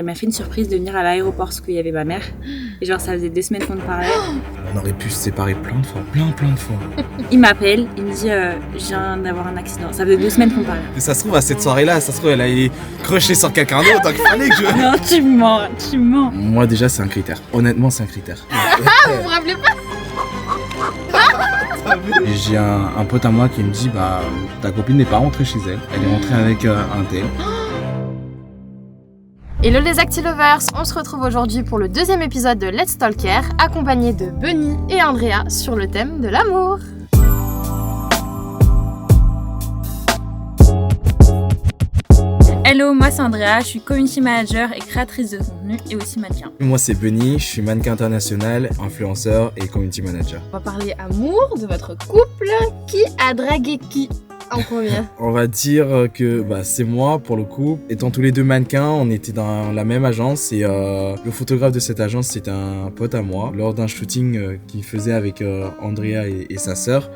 Elle m'a fait une surprise de venir à l'aéroport parce qu'il y avait ma mère. Et genre, ça faisait 2 semaines qu'on parlait. On aurait pu se séparer plein de fois. Plein de fois. Il m'appelle, il me dit je viens d'avoir un accident. Ça faisait 2 semaines qu'on parlait. Et ça se trouve, à cette soirée-là, ça se trouve, elle allait crocher sur quelqu'un d'autre, donc il fallait que je... Non, tu mens. Moi, déjà, c'est un critère. Honnêtement, c'est un critère. Vous vous rappelez pas? Et j'ai un pote à moi qui me dit, bah, ta copine n'est pas rentrée chez elle. Elle est rentrée avec un tel. Hello les Acti-Lovers, on se retrouve aujourd'hui pour le 2e épisode de Let's Talker, accompagné de Bunny et Andrea sur le thème de l'amour. Hello, moi c'est Andrea, je suis community manager et créatrice de contenu et aussi mannequin. Moi, c'est Bunny, je suis mannequin international, influenceur et community manager. On va parler amour, de votre couple, qui a dragué qui en premier? On va dire que c'est moi pour le coup. Étant tous les deux mannequins, on était dans la même agence et le photographe de cette agence c'était un pote à moi. Lors d'un shooting qu'il faisait avec Andrea et sa sœur,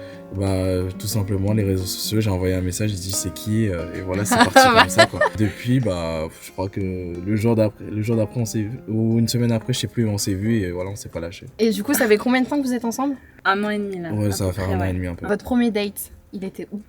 tout simplement les réseaux sociaux, j'ai envoyé un message, j'ai dit c'est qui et voilà c'est parti comme ça quoi. Depuis je crois que le jour d'après on s'est vu, ou une semaine après je sais plus, on s'est vu et voilà on s'est pas lâché. Et du coup ça fait combien de temps que vous êtes ensemble? 1 an et demi là. Ouais, ça va faire 1 an et demi un peu. Votre premier date, il était où?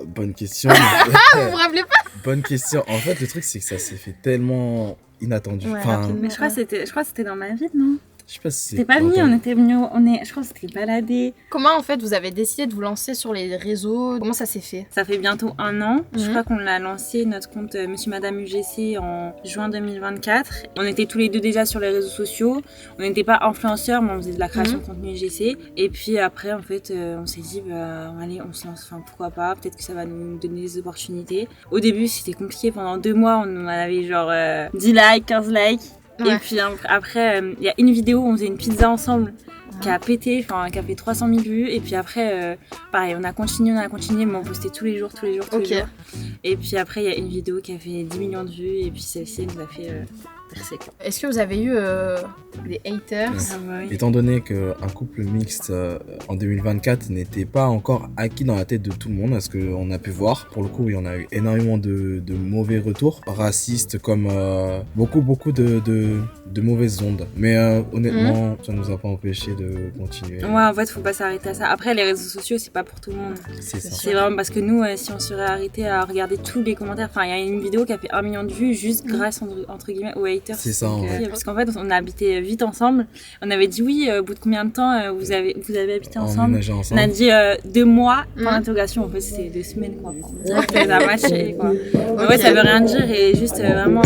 Bonne question. Vous vous rappelez pas? Bonne question. En fait, le truc, c'est que ça s'est fait tellement inattendu. Ouais, Mais je crois que c'était dans ma ville, non? Je sais pas si C'était pas venu, on était venus, je crois que c'était baladé. Comment en fait vous avez décidé de vous lancer sur les réseaux? Comment ça s'est fait? Ça fait bientôt 1 an. Je crois qu'on l'a lancé, notre compte Monsieur Madame UGC, en juin 2024. On était tous les deux déjà sur les réseaux sociaux. On n'était pas influenceurs, mais on faisait de la création de contenu UGC. Et puis après, en fait, on s'est dit, allez, on se lance, pourquoi pas, peut-être que ça va nous donner des opportunités. Au début, c'était compliqué. Pendant 2 mois, on en avait genre 10 likes, 15 likes. Ouais. Et puis après, il y a une vidéo où on faisait une pizza ensemble qui a pété, qui a fait 300 000 vues. Et puis après, pareil, on a continué, mais on postait tous les jours. Et puis après, il y a une vidéo qui a fait 10 millions de vues. Et puis celle-ci, elle nous a fait percer. Est-ce que vous avez eu des haters? Oui. Étant donné qu'un couple mixte en 2024 n'était pas encore acquis dans la tête de tout le monde, à ce qu'on a pu voir, pour le coup, il y en a eu énormément de mauvais retours, racistes, comme beaucoup de mauvaises ondes. Mais honnêtement, ça ne nous a pas empêché de continuer. Ouais, en fait, faut pas s'arrêter à ça. Après, les réseaux sociaux, c'est pas pour tout le monde. C'est ça. C'est vraiment parce que nous, si on serait arrêté à regarder tous les commentaires, il y a une vidéo qui a fait 1 million de vues juste grâce, entre guillemets, aux haters. C'est ça, parce qu'en fait, on a habité vite ensemble. On avait dit oui, au bout de combien de temps vous avez habité ensemble? On a dit 2 mois, pour l'interrogation. En fait, c'était 2 semaines, quoi. Pour dire que ça a matché, quoi. Mais ouais, ça veut rien dire et juste vraiment...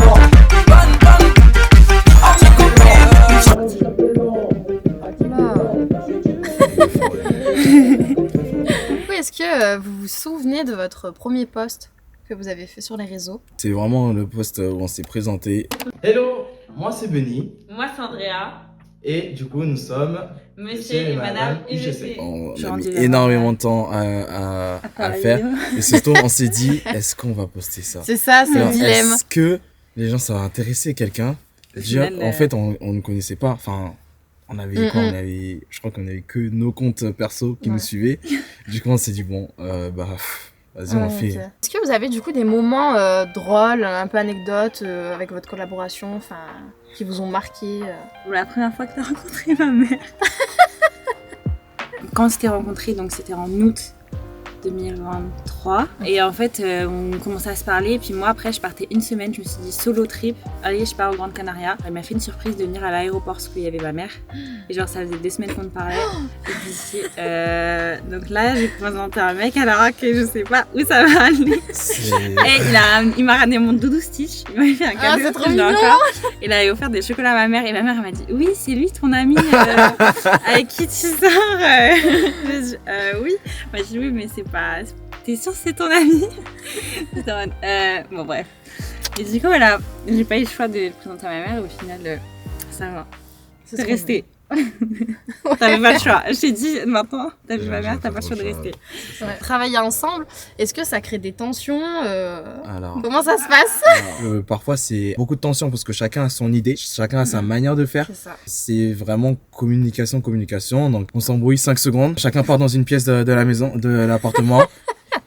Oui, est-ce que vous vous souvenez de votre premier post que vous avez fait sur les réseaux? C'est vraiment le post où on s'est présenté. Hello, moi c'est Bunny. Moi, c'est Andrea. Et du coup, nous sommes Monsieur et Madame UGC. On a mis énormément de temps à faire. Et surtout, on s'est dit, est-ce qu'on va poster ça? C'est ça, c'est le dilemme. Est-ce que les gens, ça va intéresser quelqu'un? Déjà, en fait, on ne connaissait pas. Enfin, on avait je crois qu'on avait que nos comptes perso qui nous suivaient. Du coup, on s'est dit, bon, vas-y, on fait. Est-ce que vous avez du coup des moments drôles, un peu anecdotes avec votre collaboration, qui vous ont marqué? La première fois que tu as rencontré ma mère. Quand on s'était rencontrés, donc c'était en août 2023. Et en fait, on commençait à se parler. Et puis moi, après, je partais 1 semaine. Je me suis dit solo trip. Allez, je pars au Grande Canaria. Elle m'a fait une surprise de venir à l'aéroport parce qu'il y avait ma mère. Et genre, ça faisait 2 semaines qu'on parlait. Et puis, donc là, j'ai présenté un mec alors que je sais pas où ça va aller. Et il m'a ramené mon doudou Stitch. Il m'a fait un cadeau. C'est trop mignon. Il avait offert des chocolats à ma mère. Et ma mère, elle m'a dit oui, c'est lui ton ami avec qui tu sors. J'ai dit oui. Moi, j'ai dit oui, mais c'est pas... T'es sûre que c'est ton ami? Bon, bref. Et du coup, voilà, j'ai pas eu le choix de le présenter à ma mère et au final, ça va. C'est resté. T'avais pas le choix. Je t'ai dit, maintenant, t'as vu ma mère, t'as pas le choix de rester. Travailler ensemble, est-ce que ça crée des tensions? Alors, comment ça se passe? Parfois, c'est beaucoup de tensions parce que chacun a son idée, chacun a sa manière de faire. C'est vraiment communication. Donc, on s'embrouille 5 secondes. Chacun part dans une pièce de la maison, de l'appartement.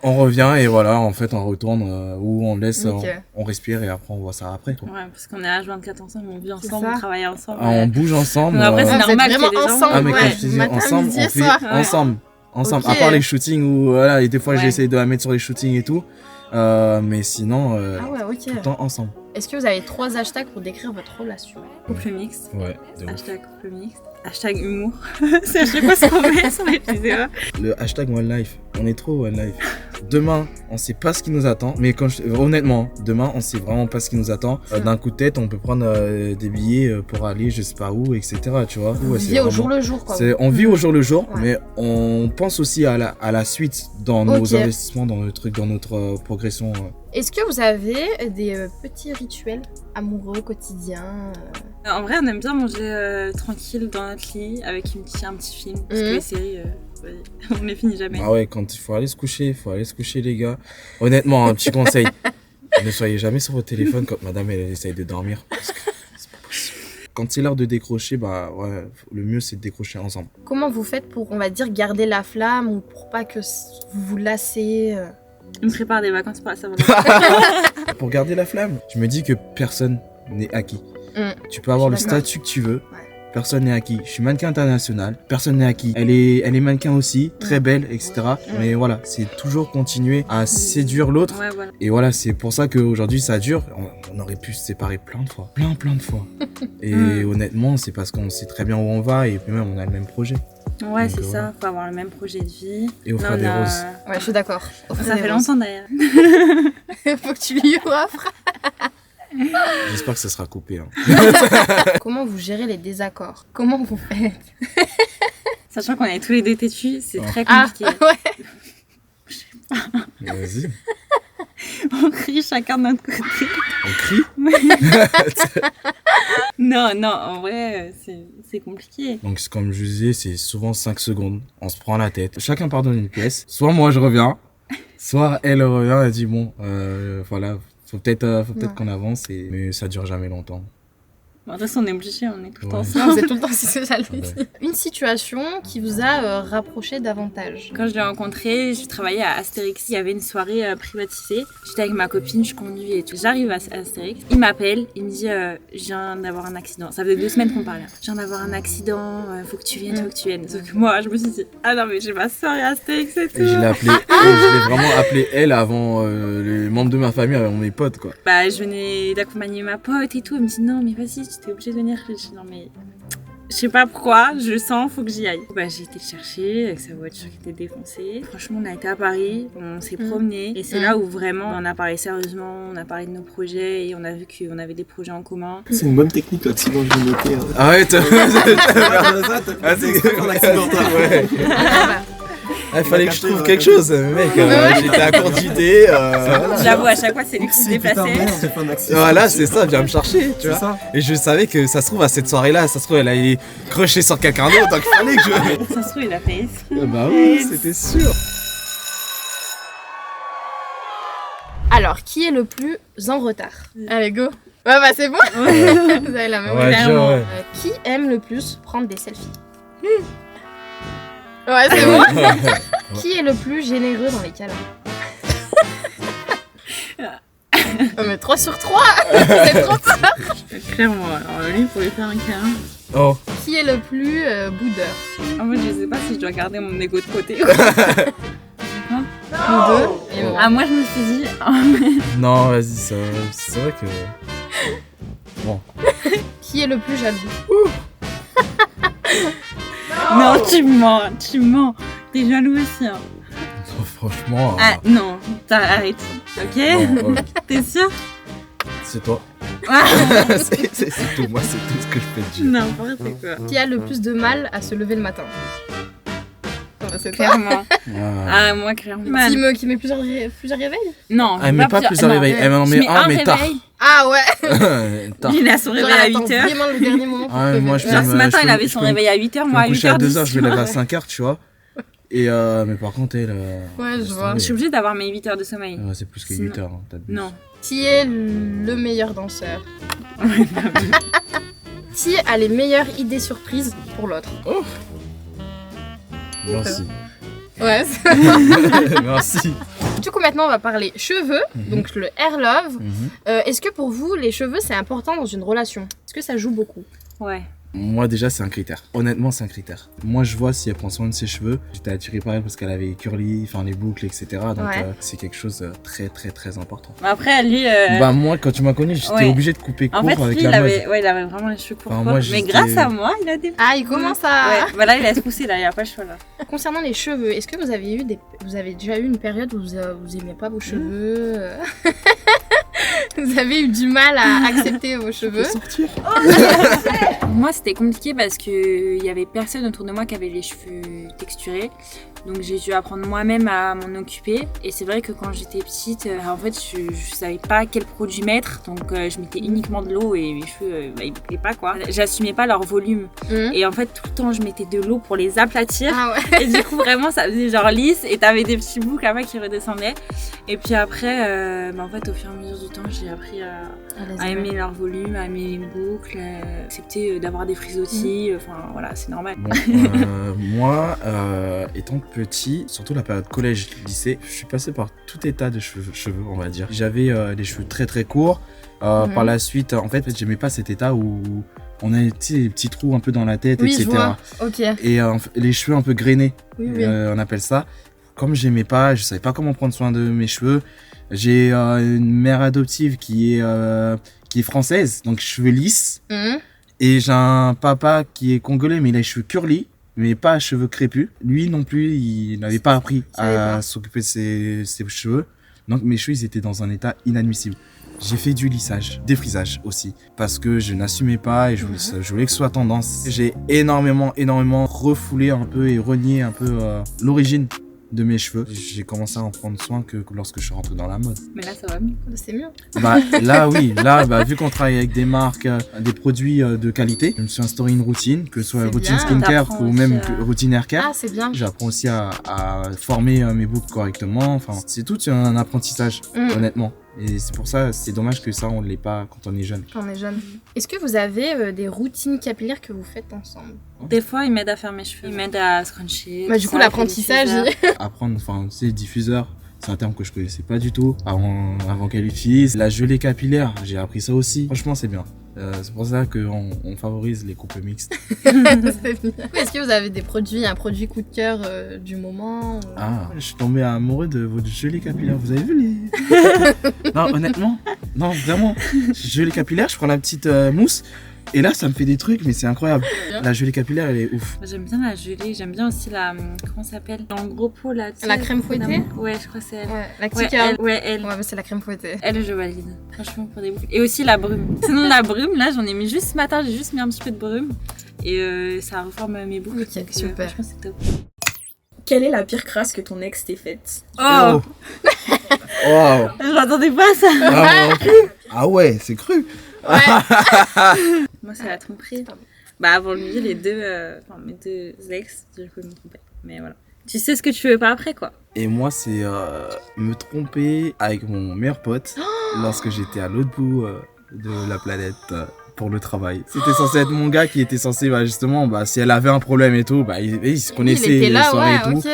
On revient et voilà, en fait, on retourne où on laisse, Nickel. on respire et après on voit ça après, quoi. Ouais, parce qu'on est à 24 ensemble, on vit ensemble, ça. on travaille ensemble. Ah, on bouge ensemble. Mais après, c'est vous êtes normal qu'il y ait vraiment des gens. ensemble, Ah, mais quand ouais. je te dis Matin, ensemble, midi on et fait soir. ensemble. Ensemble. Ok. À part les shootings où, voilà, et des fois Ouais. j'essaie de la mettre sur les shootings et tout. Mais sinon, Ah ouais, ok. tout le temps ensemble. Est-ce que vous avez 3 hashtags pour décrire votre relation? Couple mixte. Ouais, de ouf. Hashtag couple mixte. Hashtag humour. C'est à chaque fois ce qu'on met sur les vidéos. Le hashtag One Life, on est trop One Life. Demain, on sait pas ce qui nous attend, mais honnêtement, demain, on sait vraiment pas ce qui nous attend. D'un coup de tête, on peut prendre des billets pour aller je sais pas où, etc. Tu vois. Vous Ouais, c'est vivez au vraiment- jour le jour, quoi. on vit au jour le jour, Ouais. mais on pense aussi à la suite dans nos Ok. investissements, dans le truc, dans notre progression. Est-ce que vous avez des petits rituels amoureux quotidiens En vrai, on aime bien manger tranquille dans notre lit avec un petit film. Parce que Mhm. les séries, on les finit jamais. Ah ouais, quand il faut aller se coucher, les gars. Honnêtement, un petit conseil. Ne soyez jamais sur votre téléphone quand madame elle essaye de dormir. Parce que c'est pas possible. Quand c'est l'heure de décrocher, bah ouais, le mieux c'est de décrocher ensemble. Comment vous faites pour, on va dire, garder la flamme ou pour pas que vous vous lassez On me prépare des vacances pour la Saint-Valentin. Pour garder la flamme, je me dis que personne n'est acquis. Tu peux avoir Je le suis d'accord. statut que tu veux. Ouais. Personne n'est acquis. Je suis mannequin international. Personne n'est acquis. Elle est mannequin aussi, très belle, etc. Mais voilà, c'est toujours continuer à séduire l'autre. Ouais, voilà. Et voilà, c'est pour ça qu'aujourd'hui ça dure. On aurait pu se séparer plein de fois. Plein de fois. Et honnêtement, c'est parce qu'on sait très bien où on va et puis même on a le même projet. Ouais, Donc, c'est voilà. ça. Faut avoir le même projet de vie. Et au Là, frère on des a- roses. Ouais, je suis d'accord. Ça fait longtemps d'ailleurs. Faut que tu lui offres. J'espère que ça sera coupé. Hein. Comment vous gérez les désaccords? Comment vous faites? Sachant qu'on est tous les deux têtus, c'est Oh. très Ah, compliqué. ouais. Vas-y, On crie chacun de notre côté. on crie. Non, en vrai, c'est compliqué. Donc comme je disais, c'est souvent 5 secondes. On se prend la tête. Chacun pardonne une pièce. Soit moi je reviens, soit elle revient et dit bon, voilà, faut peut-être qu'on avance. Mais ça dure jamais longtemps. Bon, de toute façon, on est obligé, on est tout le temps Ouais. ensemble. Non, c'est tout le temps, c'est ce que j'allais Ouais. dire. Une situation qui vous a rapproché davantage. Quand je l'ai rencontré, je travaillais à Astérix. Il y avait une soirée privatisée. J'étais avec ma copine, je conduis et tout. J'arrive à Astérix. Il m'appelle, il me dit je viens d'avoir un accident. Ça faisait 2 semaines qu'on parlait. Je viens d'avoir un accident, faut que tu viennes, faut que tu viennes. Sauf que moi, je me suis dit ah non, mais j'ai ma soirée à Astérix et tout. Et je l'ai appelé, je l'ai vraiment appelé elle avant les membres de ma famille, avant mes potes quoi. Bah, je venais d'accompagner ma pote et tout. Elle me dit non, mais vas-y, tu t'es obligée de venir. Je dis non, mais je sais pas pourquoi, je le sens, faut que j'y aille. Bah, j'ai été le chercher avec sa voiture qui était défoncée. Franchement, on a été à Paris, on s'est promené. Et c'est là où vraiment on a parlé sérieusement, on a parlé de nos projets et on a vu qu'on avait des projets en commun. C'est une bonne technique l'accident, je vais noter. Arrête. Ah, c'est un accident. Ouais. Il fallait que je trouve quelque chose, mec. J'étais à court d'idées. J'avoue, à chaque fois, c'est lui qui se déplaçait. j'ai fait un accident. Voilà, c'est ça, viens me chercher, tu C'est vois. ça. Et je savais que ça se trouve à cette soirée-là, ça se trouve elle allait crocher sur quelqu'un d'autre, donc il fallait que je. Ça se trouve, il a fait exprès. Bah oui, c'était sûr. Alors, qui est le plus en retard? Allez, go. Ouais, bah c'est bon. Vous avez la même. Ouais, clairement. ouais. Qui aime le plus prendre des selfies? Ouais, c'est bon. Qui est le plus généreux dans les câlins? Oh, mais 3 sur 3. C'est trop ça. Clairement, alors lui, pour lui faire un câlin. Oh, Qui est le plus boudeur? En fait, je sais pas si je dois garder mon ego de côté. Nous deux. Et moi. Ah, moi, je me suis dit. non, vas-y, c'est vrai que. Bon. Qui est le plus jaloux? Non, tu mens. T'es jaloux aussi, hein. Non, franchement. Ah, non, arrête. Ok? non, T'es sûr? c'est toi. Ah, c'est tout, moi, c'est tout ce que je peux te dire. n'importe quoi. Qui a le plus de mal à se lever le matin? Oh, bah, c'est toi. Clairement. Ah. Ah, moi, clairement. Qui met plusieurs réveils? Non, Elle met pas plusieurs réveils, elle m'en je met mets un, mais tard. réveil. Ah ouais. Tard. Il a son Genre, réveil à attends 8h. vraiment le dernier moment pour Ah, te lever. moi, je Genre, peux ce me- matin, je il peux- avait je son peux- réveil à 8h, Je moi me à coucher à 8h10. 2h, je vais lever à 5h, tu vois. Et mais par contre, elle. Ouais, je vois. Je suis obligée d'avoir mes 8 heures de sommeil. Ouais, c'est plus que Sinon- 8h, hein, t'abuses. Non. Qui est le meilleur danseur? Qui a les meilleures idées surprises pour l'autre? Merci. Ouais. Merci. Du coup, maintenant, on va parler cheveux, donc le hair love. Est-ce que pour vous, les cheveux, c'est important dans une relation? Est-ce que ça joue beaucoup? Ouais. Moi déjà c'est un critère. Honnêtement c'est un critère. Moi je vois si elle prend soin de ses cheveux. J'étais attiré par elle parce qu'elle avait curly, enfin les boucles etc. Donc c'est quelque chose de très très très important. Après lui... Bah moi quand tu m'as connu j'étais obligé de couper court en fait, avec lui, la mode. il avait vraiment les cheveux courts. Enfin, moi, mais grâce à moi il a des... Ah, il commence à... Ouais, bah là il a poussé là, il a pas le choix là. Concernant les cheveux, est-ce que vous avez déjà eu une période où vous aimiez pas vos cheveux Vous avez eu du mal à accepter vos cheveux? Sortir. Moi c'était compliqué parce que il y avait personne autour de moi qui avait les cheveux texturés. Donc j'ai dû apprendre moi-même à m'en occuper. Et c'est vrai que quand j'étais petite, en fait je savais pas quel produit mettre. Donc je mettais uniquement de l'eau et mes cheveux ils bouclaient pas quoi. J'assumais pas leur volume. Et en fait tout le temps je mettais de l'eau pour les aplatir. Ah ouais. Et du coup vraiment ça faisait genre lisse et t'avais des petits boucles là-bas qui redescendaient. Et puis après, en fait au fur et à mesure du temps j'ai appris à aimer leur volume, à aimer les boucles, à accepter d'avoir des frisottis. Enfin voilà c'est normal. Bon, moi étant petit, surtout la période collège-lycée, je suis passé par tout état de cheveux on va dire. J'avais les cheveux très très courts. Par la suite, en fait, j'aimais pas cet état où on a des petits trous un peu dans la tête, oui, etc. Je vois. Ok. Et les cheveux un peu grainés, Oui. on appelle ça. Comme j'aimais pas, je savais pas comment prendre soin de mes cheveux. J'ai une mère adoptive qui est française, donc cheveux lisses. Et j'ai un papa qui est congolais, mais il a les cheveux curly, mais pas cheveux crépus. Lui non plus, il n'avait pas appris à s'occuper de ses cheveux. Donc mes cheveux, ils étaient dans un état inadmissible. J'ai fait du lissage, défrisage aussi, parce que je n'assumais pas et je voulais que ce soit tendance. J'ai énormément refoulé un peu et renié un peu l'origine de mes cheveux. J'ai commencé à en prendre soin que lorsque je suis rentré dans la mode. Mais là ça va mieux. C'est mieux. Bah là oui, vu qu'on travaille avec des marques, des produits de qualité, je me suis instauré une routine, que ce soit C'est routine bien. skincare ou même routine haircare. Ah, c'est bien. J'apprends aussi à former mes boucles correctement. Enfin, c'est tout un apprentissage, honnêtement. Et c'est pour ça, c'est dommage que ça, on ne l'ait pas quand on est jeune. Quand on est jeune. Est-ce que vous avez des routines capillaires que vous faites ensemble? Des fois, il m'aide à faire mes cheveux, il m'aide à scruncher. Bah, du coup, l'apprentissage. Apprendre, enfin, tu sais, diffuseur, c'est un terme que je connaissais pas du tout avant qu'elle utilise. La gelée capillaire, j'ai appris ça aussi. Franchement, c'est bien. C'est pour ça qu'on favorise les couples mixtes. C'est bien. Est-ce que vous avez un produit coup de cœur du moment ou... Ah, je suis tombé amoureux de votre gelée capillaire. Vous avez vu les... Non, honnêtement, non, vraiment. Gelée capillaire, je prends la petite mousse. Et là, ça me fait des trucs, mais c'est incroyable. La gelée capillaire, elle est ouf. J'aime bien la gelée, j'aime bien aussi la... Comment ça s'appelle? Dans le gros pot, là. La crème fouettée? Ouais, je crois que c'est elle. Ouais, la Ouais, Kika. elle. Ouais, mais c'est la crème fouettée. Elle, je valide. Franchement, pour des boucles. Et aussi la brume. Sinon, la brume, là, j'en ai mis juste ce matin, j'ai juste mis un petit peu de brume. Et ça reforme mes boucles. Ok, donc, super. Franchement, c'est top. Quelle est la pire crasse que ton ex t'ait faite? Oh, Wow. je m'attendais pas à ça. Ah ouais, c'est cru. Moi, c'est la tromperie. Bah, avant lui, mes deux ex, je peux me tromper. Mais voilà. Tu sais ce que tu veux pas après, quoi. Et moi, c'est me tromper avec mon meilleur pote lorsque j'étais à l'autre bout de la planète pour le travail. C'était censé être mon gars qui était censé, justement, si elle avait un problème et tout, il se connaissait, il était là, les soirées et tout. ok.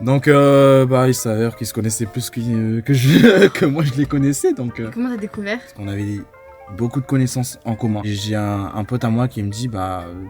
Donc, il s'avère qu'il se connaissait plus que moi je les connaissais. Donc, Comment t'as découvert? on avait beaucoup de connaissances en commun. Et j'ai un pote à moi qui me dit,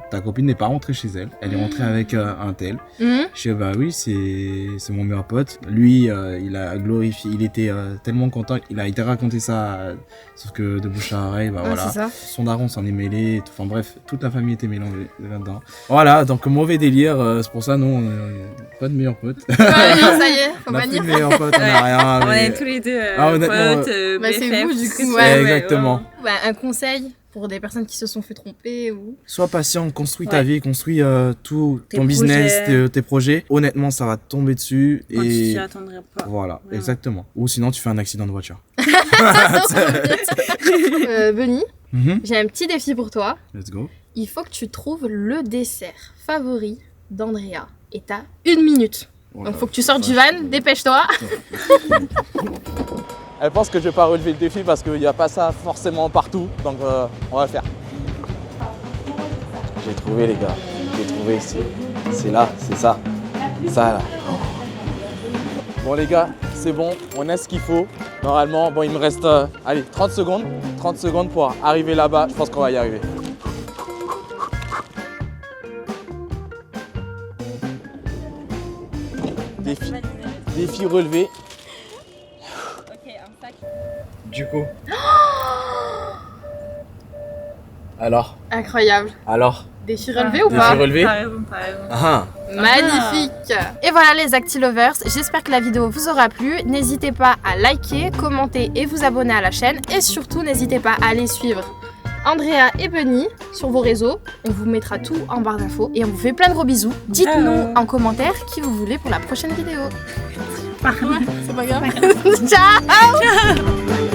ta copine n'est pas rentrée chez elle. Elle est rentrée avec un tel. Je dis, oui, c'est mon meilleur pote. Lui, il a glorifié, il était tellement content. Il a été raconter ça, sauf que de bouche à oreille, voilà. C'est ça. Son daron s'en est mêlé. Enfin bref, toute la famille était mélangée là-dedans. Voilà, donc mauvais délire. C'est pour ça, non, on n'a pas de meilleurs potes. Ouais, ça y est, faut On n'a plus bannir. de meilleurs potes, on n'a rien. On mais- est tous les deux honnêtement, potes, c'est BFF, vous, du tout ce coup, que ouais, tu veux, exactement. vraiment. Un conseil pour des personnes qui se sont fait tromper ou... Sois patient, construis ta Ouais. vie, construis tout Tes ton business, projets. tes projets. Honnêtement, ça va te tomber dessus. Quand tu Et t'y attendrais pas. voilà, Vraiment. exactement. Ou sinon, tu fais un accident de voiture. Bunny, Mhm. j'ai un petit défi pour toi. Let's go. Il faut que tu trouves le dessert favori d'Andrea. Et t'as 1 minute. Donc faut que tu sortes du van, dépêche-toi. Elle pense que je vais pas relever le défi parce qu'il n'y a pas ça forcément partout, donc on va le faire. J'ai trouvé les gars, j'ai trouvé, c'est là, c'est ça, ça là. Bon les gars, c'est bon, on a ce qu'il faut. Normalement, bon il me reste allez, 30 secondes. 30 secondes pour arriver là-bas, je pense qu'on va y arriver. Défi relevé. Ok, un sac. Du coup. Alors Incroyable. Défi relevé ou Défi pas relevé T'as raison, t'as raison. Ah. Magnifique. Et voilà les Acti-Lovers, j'espère que la vidéo vous aura plu. N'hésitez pas à liker, commenter et vous abonner à la chaîne. Et surtout, n'hésitez pas à aller suivre Andrea et Bunny sur vos réseaux. On vous mettra tout en barre d'infos et on vous fait plein de gros bisous. Dites-nous en commentaire qui vous voulez pour la prochaine vidéo. Parfait. C'est pas grave. Ciao.